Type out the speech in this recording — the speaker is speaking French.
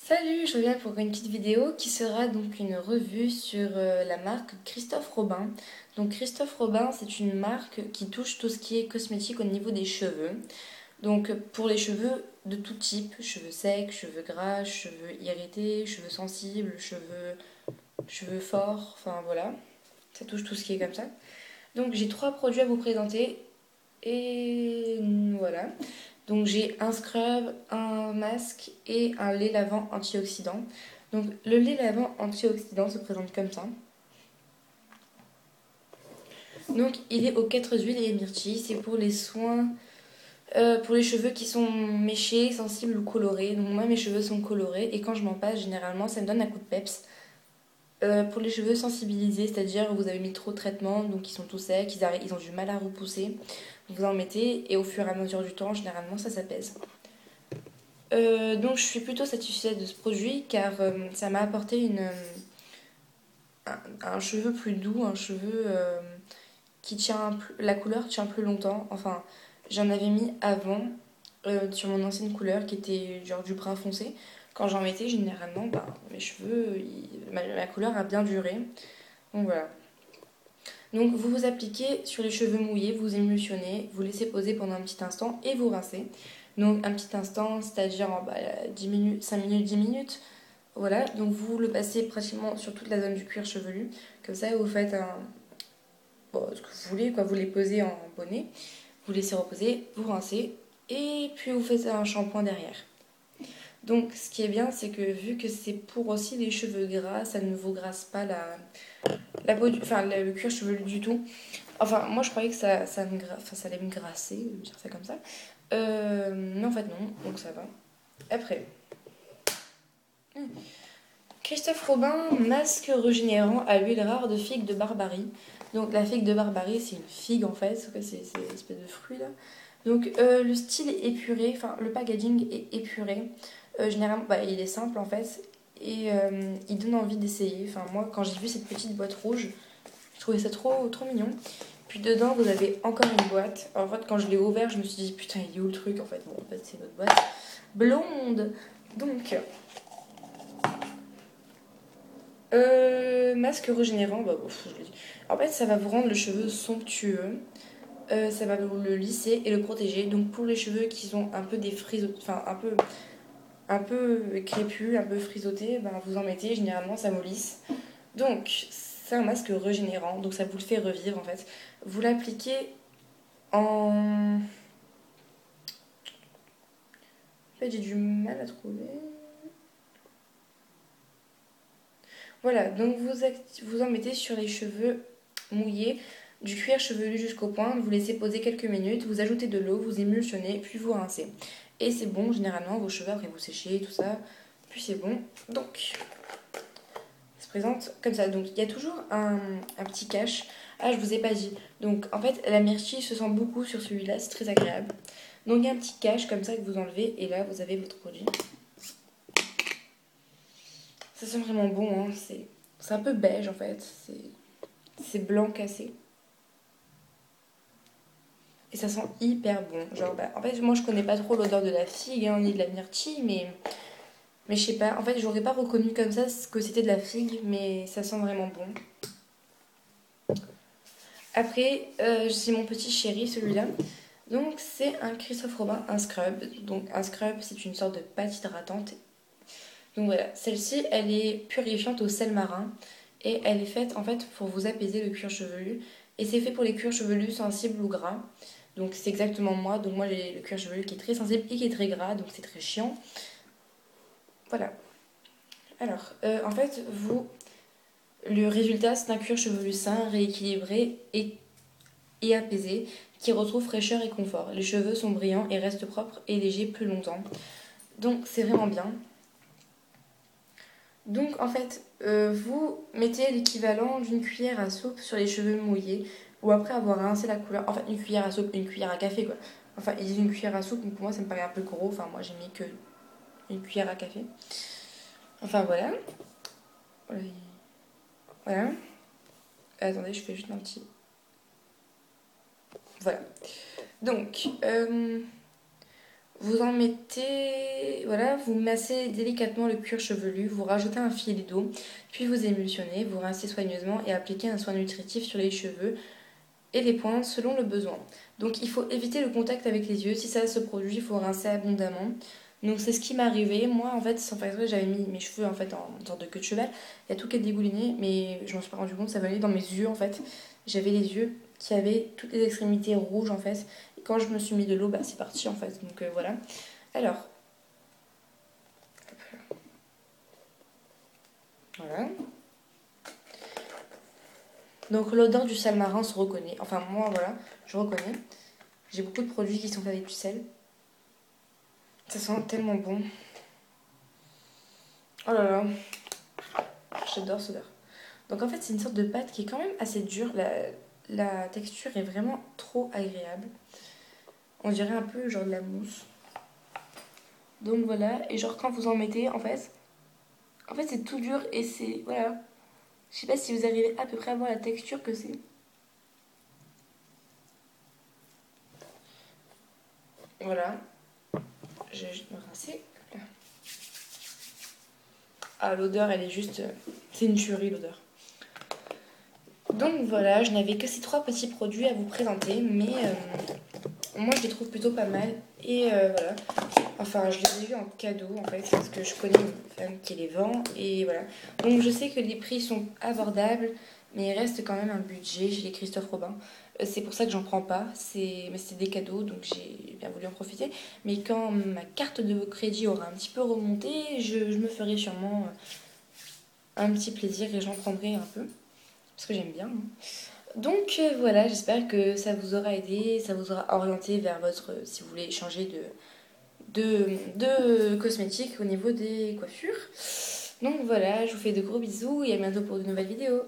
Salut, je reviens pour une petite vidéo qui sera donc une revue sur la marque Christophe Robin. Donc Christophe Robin, c'est une marque qui touche tout ce qui est cosmétique au niveau des cheveux. Donc pour les cheveux de tout type, cheveux secs, cheveux gras, cheveux irrités, cheveux sensibles, cheveux forts, enfin voilà, ça touche tout ce qui est comme ça. Donc j'ai trois produits à vous présenter et voilà. Donc j'ai un scrub, un masque et un lait lavant antioxydant. Donc le lait lavant antioxydant se présente comme ça. Donc il est aux 4 huiles et myrtilles. C'est pour les soins, pour les cheveux qui sont méchés, sensibles ou colorés. Donc moi mes cheveux sont colorés et quand je m'en passe généralement ça me donne un coup de peps. Pour les cheveux sensibilisés, c'est-à-dire vous avez mis trop de traitement, donc ils sont tout secs, ils ont du mal à repousser. Vous en mettez et au fur et à mesure du temps, généralement ça s'apaise. Donc je suis plutôt satisfaite de ce produit car ça m'a apporté un cheveu plus doux, un cheveu qui tient, la couleur tient plus longtemps. Enfin, j'en avais mis avant sur mon ancienne couleur qui était genre du brun foncé. Quand j'en mettais, généralement, ben, mes cheveux, ma couleur a bien duré. Donc voilà. Donc vous vous appliquez sur les cheveux mouillés, vous émulsionnez, vous laissez poser pendant un petit instant et vous rincez. Donc un petit instant, c'est-à-dire 10 minutes, 5 minutes, 10 minutes. Voilà, donc vous le passez pratiquement sur toute la zone du cuir chevelu. Comme ça, vous faites ce que vous voulez, quoi. Vous les posez en bonnet, vous laissez reposer, vous rincez et puis vous faites un shampoing derrière. Donc ce qui est bien, c'est que vu que c'est pour aussi les cheveux gras, ça ne vous grasse pas la peau enfin le cuir chevelu du tout. Enfin, moi je croyais que ça allait me grasser, dire ça comme ça. Mais en fait non, donc ça va. Après, Christophe Robin, masque régénérant à l'huile rare de figue de Barbarie. Donc la figue de Barbarie, c'est une figue en fait, c'est une espèce de fruit là. Donc le style est épuré, enfin le packaging est épuré. Généralement, il est simple en fait et il donne envie d'essayer. Enfin moi, quand j'ai vu cette petite boîte rouge, je trouvais ça trop mignon. Puis dedans, vous avez encore une boîte. Alors, en fait, quand je l'ai ouvert, je me suis dit putain, il est où le truc en fait. Bon, en fait, c'est notre boîte blonde. Donc masque régénérant, je le dis. En fait, ça va vous rendre le cheveu somptueux. Ça va vous le lisser et le protéger. Donc pour les cheveux qui sont un peu des enfin un peu crépus, un peu frisottés, ben, vous en mettez. Généralement, ça vous lisse. Donc c'est un masque régénérant. Donc ça vous le fait revivre en fait. Vous l'appliquez en... En fait, j'ai du mal à trouver. Voilà, donc vous en mettez sur les cheveux mouillés, du cuir chevelu jusqu'au poing, vous laissez poser quelques minutes, vous ajoutez de l'eau, vous émulsionnez, puis vous rincez. Et c'est bon, généralement, vos cheveux, après vous séchez, tout ça, puis c'est bon. Donc, ça se présente comme ça. Donc, il y a toujours un petit cache. Ah, je vous ai pas dit. Donc, en fait, la myrtille se sent beaucoup sur celui-là, c'est très agréable. Donc, il y a un petit cache comme ça que vous enlevez, et là, vous avez votre produit. Ça sent vraiment bon, hein. C'est un peu beige en fait, c'est blanc cassé. Et ça sent hyper bon. Genre, en fait, moi je connais pas trop l'odeur de la figue hein, ni de la myrtille, mais je sais pas. En fait, j'aurais pas reconnu comme ça ce que c'était de la figue, mais ça sent vraiment bon. Après, c'est mon petit chéri celui-là. Donc, c'est un Christophe Robin, un scrub. Donc, un scrub, c'est une sorte de pâte hydratante. Donc voilà, celle-ci, elle est purifiante au sel marin et elle est faite en fait pour vous apaiser le cuir chevelu. Et c'est fait pour les cuirs chevelus sensibles ou gras. Donc c'est exactement moi. Donc moi j'ai le cuir chevelu qui est très sensible et qui est très gras, donc c'est très chiant. Voilà. Alors, en fait, le résultat c'est un cuir chevelu sain, rééquilibré et apaisé qui retrouve fraîcheur et confort. Les cheveux sont brillants et restent propres et légers plus longtemps. Donc c'est vraiment bien. Donc en fait, vous mettez l'équivalent d'une cuillère à soupe sur les cheveux mouillés ou après avoir rincé la couleur. Enfin, une cuillère à soupe, une cuillère à café quoi. Enfin, ils disent une cuillère à soupe, mais pour moi ça me paraît un peu gros. Enfin, moi j'ai mis que une cuillère à café. Enfin voilà. Voilà. Attendez, je fais juste un petit. Voilà. Donc, Vous en mettez, voilà, vous massez délicatement le cuir chevelu, vous rajoutez un filet d'eau, puis vous émulsionnez, vous rincez soigneusement et appliquez un soin nutritif sur les cheveux et les pointes selon le besoin. Donc il faut éviter le contact avec les yeux. Si ça se produit, il faut rincer abondamment. Donc c'est ce qui m'est arrivé. Moi, en fait, sans faire exprès, j'avais mis mes cheveux en fait en sorte de queue de cheval. Il y a tout qui est dégouliné, mais je m'en suis pas rendu compte. Ça venait dans mes yeux en fait. J'avais les yeux qui avaient toutes les extrémités rouges en fait. Et quand je me suis mis de l'eau, bah c'est parti en fait. Donc voilà. Alors, voilà. Donc l'odeur du sel marin se reconnaît. Enfin moi voilà, je reconnais. J'ai beaucoup de produits qui sont faits avec du sel. Ça sent tellement bon. Oh là là, j'adore cette odeur. Donc en fait c'est une sorte de pâte qui est quand même assez dure. La texture est vraiment trop agréable. On dirait un peu genre de la mousse. Donc voilà, et genre quand vous en mettez en fait c'est tout dur et c'est... Voilà. Je sais pas si vous arrivez à peu près à voir la texture que c'est. Voilà, je vais juste me rincer. Ah l'odeur elle est juste... C'est une tuerie l'odeur. Donc voilà, je n'avais que ces trois petits produits à vous présenter, mais moi je les trouve plutôt pas mal. Et voilà, enfin je les ai vus en cadeau en fait, parce que je connais une femme qui les vend. Et voilà, donc je sais que les prix sont abordables, mais il reste quand même un budget chez les Christophe Robin. C'est pour ça que j'en prends pas, mais c'est des cadeaux, donc j'ai bien voulu en profiter. Mais quand ma carte de crédit aura un petit peu remonté, je me ferai sûrement un petit plaisir et j'en prendrai un peu, parce que j'aime bien, hein. Donc voilà, j'espère que ça vous aura aidé, ça vous aura orienté vers votre, si vous voulez changer de cosmétiques au niveau des coiffures. Donc voilà, je vous fais de gros bisous et à bientôt pour de nouvelles vidéos.